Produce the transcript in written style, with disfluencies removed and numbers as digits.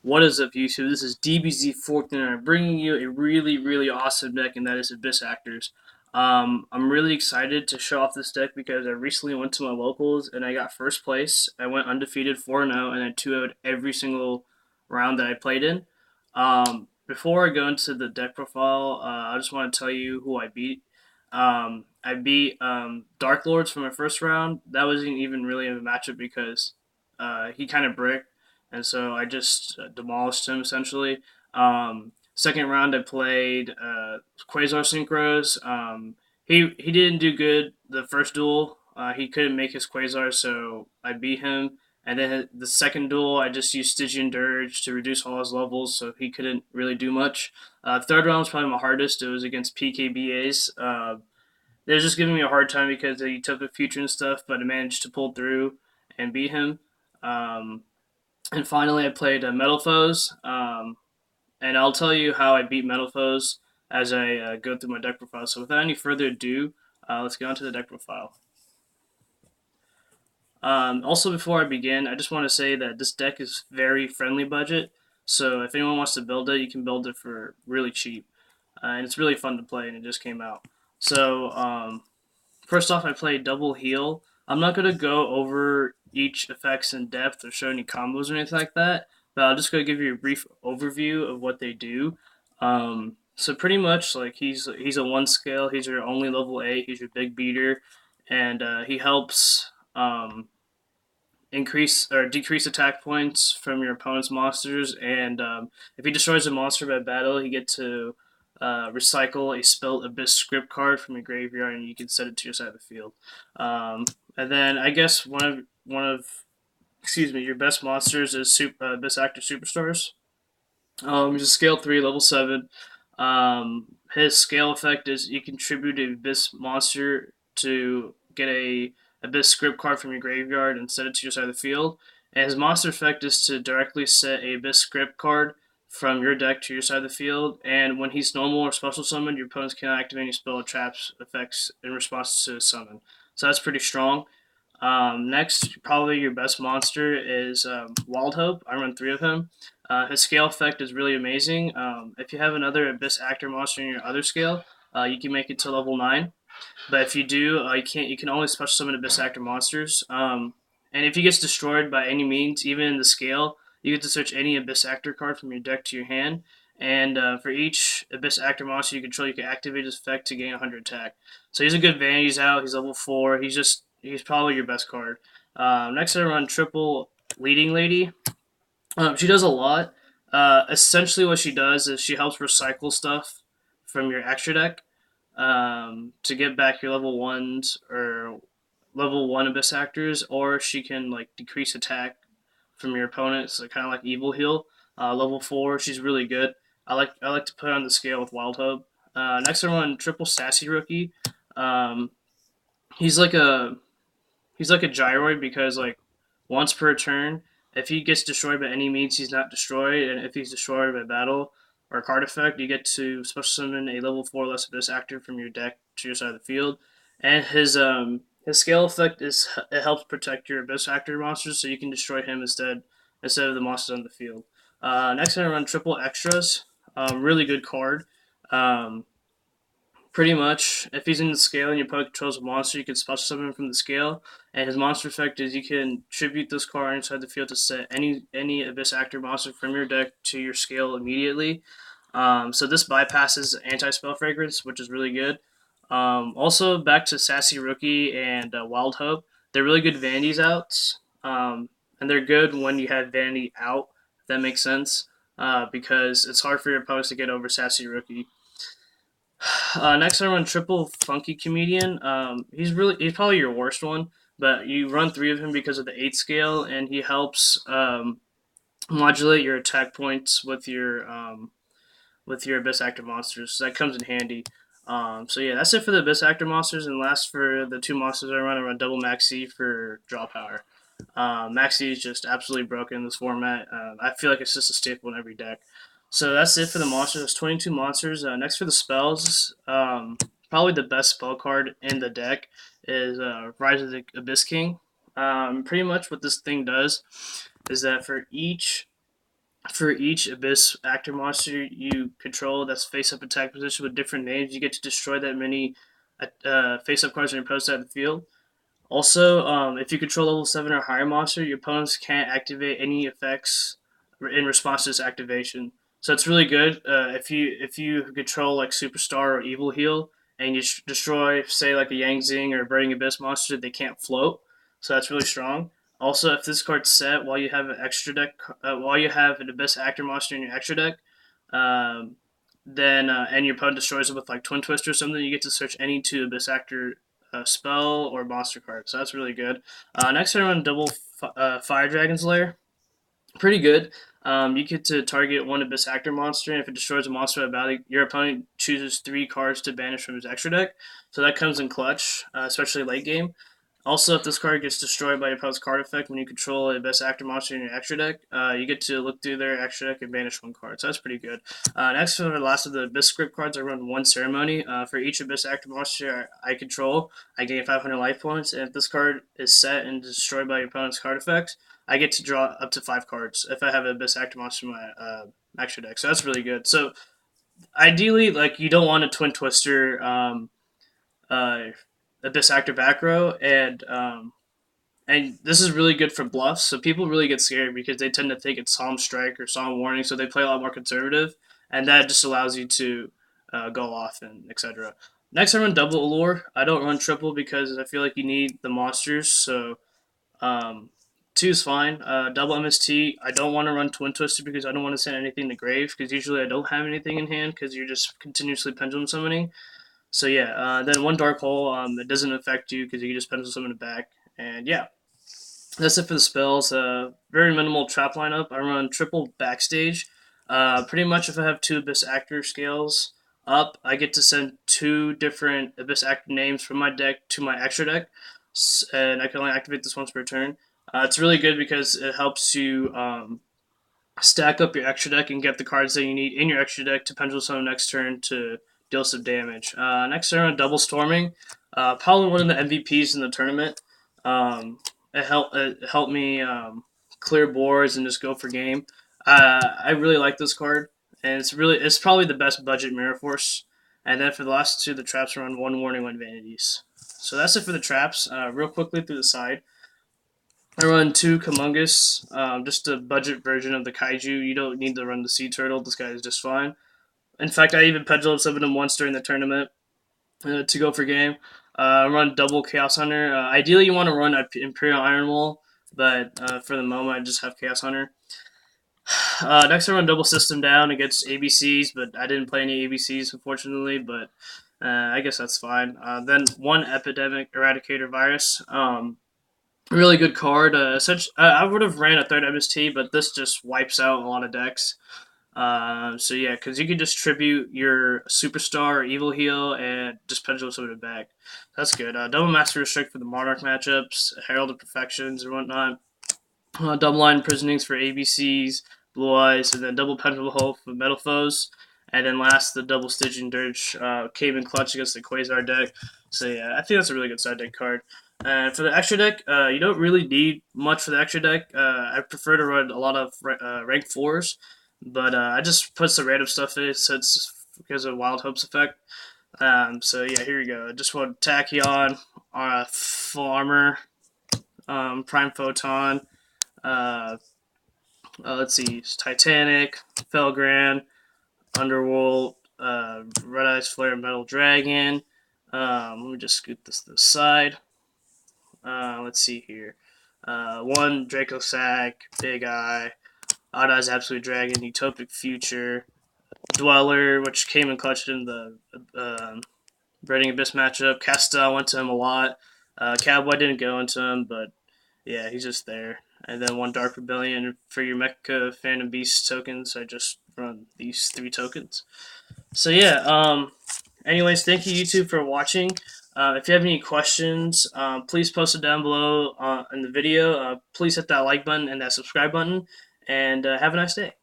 What is up, YouTube? This is DBZ Forkner, and I'm bringing you a really awesome deck, and that is Abyss Actors. I'm really excited to show off this deck because I recently went to my locals and I got first place. I went undefeated 4-0, and I 2-0'd every single round that I played in. Before I go into the deck profile, I just want to tell you who I beat. I beat Darklords for my first round. That wasn't even really a matchup because he kind of bricked, and so I just demolished him essentially. Second round, I played Quasar Synchros. He didn't do good the first duel. He couldn't make his Quasar, so I beat him. And then the second duel, I just used Stygian Dirge to reduce all his levels, so he couldn't really do much. Third round was probably my hardest. It was against PKBAs. They were just giving me a hard time because he took the future and stuff, but I managed to pull through and beat him. Um, and finally, I played Metalfoes, and I'll tell you how I beat Metalfoes as I go through my deck profile. So without any further ado, let's get on to the deck profile. Also, before I begin, I just want to say that this deck is very friendly budget. So if anyone wants to build it, you can build it for really cheap, and it's really fun to play. And it just came out. So first off, I play double heal. I'm not going to go over each effects in depth or show any combos or anything like that, but I'll just go give you a brief overview of what they do. So pretty much, like he's a one scale. He's your only level 8. He's your big beater, and he helps increase or decrease attack points from your opponent's monsters. And if he destroys a monster by battle, you get to recycle a spelled abyss script card from your graveyard, and you can set it to your side of the field. Um, and then I guess one of excuse me, your best monsters is Abyss Actor Superstars. He's a scale 3, level 7. His scale effect is you contribute a Abyss monster to get a Abyss script card from your graveyard and set it to your side of the field. And his monster effect is to directly set a Abyss script card from your deck to your side of the field. And when he's normal or special summoned, your opponents cannot activate any spell or traps effects in response to his summon. So that's pretty strong. Next, probably your best monster is Wild Hope. I run 3 of him. His scale effect is really amazing. If you have another Abyss Actor monster in your other scale, you can make it to level 9. But if you do, you can't. You can only special summon Abyss Actor monsters. And if he gets destroyed by any means, even in the scale, you get to search any Abyss Actor card from your deck to your hand. And for each Abyss Actor monster you control, you can activate his effect to gain 100 attack. So he's a good vanity's out. He's level 4. He's probably your best card. Next, I run triple Leading Lady. She does a lot. Essentially, what she does is she helps recycle stuff from your extra deck to get back your level 1s or level 1 Abyss Actors, or she can like decrease attack from your opponents, so kind of like Evil Heal. Level 4, she's really good. I like to put her on the scale with Wild Hope. Next, I run triple Sassy Rookie. Um, he's like a he's like a gyroid because like once per turn, if he gets destroyed by any means, he's not destroyed, and if he's destroyed by battle or card effect, you get to special summon a level 4 less Abyss Actor from your deck to your side of the field. And his scale effect is it helps protect your Abyss Actor monsters, so you can destroy him instead of the monsters on the field. Next, I run triple extras. Really good card. Um, Pretty much, if he's in the scale and your opponent controls a monster, you can special summon him from the scale. And his monster effect is you can tribute this card inside the field to set any Abyss Actor monster from your deck to your scale immediately. So this bypasses anti-spell fragrance, which is really good. Also, back to Sassy Rookie and Wild Hope. They're really good Vanities outs, and they're good when you have Vanity out, if that makes sense, because it's hard for your opponents to get over Sassy Rookie. Next, I run triple Funky Comedian. He's probably your worst one, but you run 3 of him because of the 8 scale, and he helps modulate your attack points with your Abyss Actor monsters. So that comes in handy. So yeah, that's it for the Abyss Actor monsters, and last for the 2 monsters I run double Maxi for draw power. Maxi is just absolutely broken in this format. I feel like it's just a staple in every deck. So that's it for the monsters. There's 22 monsters. Next for the spells, probably the best spell card in the deck is Rise of the Abyss King. Pretty much what this thing does is that for each For each Abyss actor monster you control that's face-up attack position with different names, you get to destroy that many face-up cards on your opponent's side of the field. Also, if you control level 7 or higher monster, your opponents can't activate any effects in response to this activation. So it's really good if you control like Superstar or Evil Heal and you destroy, say, like a Yang Zing or a Burning Abyss monster, they can't float. So that's really strong. Also, if this card's set while you have an extra deck, while you have an Abyss Actor monster in your extra deck, um, then and your opponent destroys it with like Twin Twist or something, you get to search any two Abyss Actor spell or monster card. So that's really good. Next, I run double Fire Dragon's Lair. Pretty good. You get to target one Abyss Actor monster, and if it destroys a monster at battle, your opponent chooses 3 cards to banish from his extra deck. So that comes in clutch, especially late game. Also, if this card gets destroyed by your opponent's card effect when you control a best actor monster in your extra deck, you get to look through their extra deck and banish 1 card. So that's pretty good. Next, for the last of the Abyss script cards, I run 1 Ceremony. For each Abyss actor monster I control, I gain 500 life points. And if this card is set and destroyed by your opponent's card effect, I get to draw up to 5 cards if I have an Abyss actor monster in my extra deck. So that's really good. So ideally, like you don't want a Twin Twister. Uh, Abyss actor back row, and this is really good for bluffs. So people really get scared because they tend to think it's Psalm Strike or Psalm Warning, so they play a lot more conservative, and that just allows you to go off and etc. Next, I run double allure. I don't run triple because I feel like you need the monsters. So um, two is fine. Double MST. I don't want to run Twin Twister because I don't want to send anything to grave because usually I don't have anything in hand because you're just continuously pendulum summoning. So yeah, then 1 Dark Hole. It doesn't affect you because you can just pencil summon it back. And yeah, that's it for the spells. Very minimal trap lineup. I run triple backstage. Pretty much if I have 2 Abyss Actor scales up, I get to send 2 different Abyss Actor names from my deck to my extra deck, and I can only activate this once per turn. It's really good because it helps you stack up your extra deck and get the cards that you need in your extra deck to pendulum summon next turn to deal some damage. Next turn, double storming. Probably one of the MVPs in the tournament. It helped me clear boards and just go for game. I really like this card, and it's probably the best budget Mirror Force. And then for the last 2, the traps run 1 Warning, 1 Vanities. So that's it for the traps. Real quickly through the side. I run 2 Kumungus, just a budget version of the Kaiju. You don't need to run the Sea Turtle. This guy is just fine. In fact, I even pendulum summoned him once during the tournament to go for game. Run double Chaos Hunter. Ideally, you want to run Imperial Iron Wall, but for the moment, I just have Chaos Hunter. Next, I run double System Down against ABCs, but I didn't play any ABCs, unfortunately, but I guess that's fine. Then 1 Epidemic Eradicator Virus. Really good card. I would have ran a 3rd MST, but this just wipes out a lot of decks. So yeah, because you can just tribute your Superstar or Evil Heal and just pendulum summon it back. That's good. Double Master Restrict for the Monarch matchups, Herald of Perfections or whatnot. Double Line Imprisonings for ABCs, Blue Eyes, and then double Pendulum Hole for Metalfoes. And then last, the double Stygian Dirge came in clutch against the Quasar deck. So yeah, I think that's a really good side deck card. And for the extra deck, you don't really need much for the extra deck. I prefer to run a lot of rank 4s, but I just put some random stuff in so it's because of Wild Hopes effect. So yeah, here we go. I just want Tachyon, Full Armor, Prime Photon, uh, let's see, Titanic, Felgran, Underworld, Red Eyes Flare, Metal Dragon. Let me just scoot this to the side. Let's see here. 1 Draco Sack, Big Eye, Odd Eyes Absolute Dragon, Utopic Future, Dweller, which came and clutched in the Burning Abyss matchup. Castel went to him a lot. Cowboy didn't go into him, but yeah, he's just there. And then 1 Dark Rebellion for your Mecha Phantom Beast tokens. I just run these 3 tokens. So yeah, anyways, thank you YouTube for watching. If you have any questions, please post it down below in the video. Please hit that like button and that subscribe button. And have a nice day.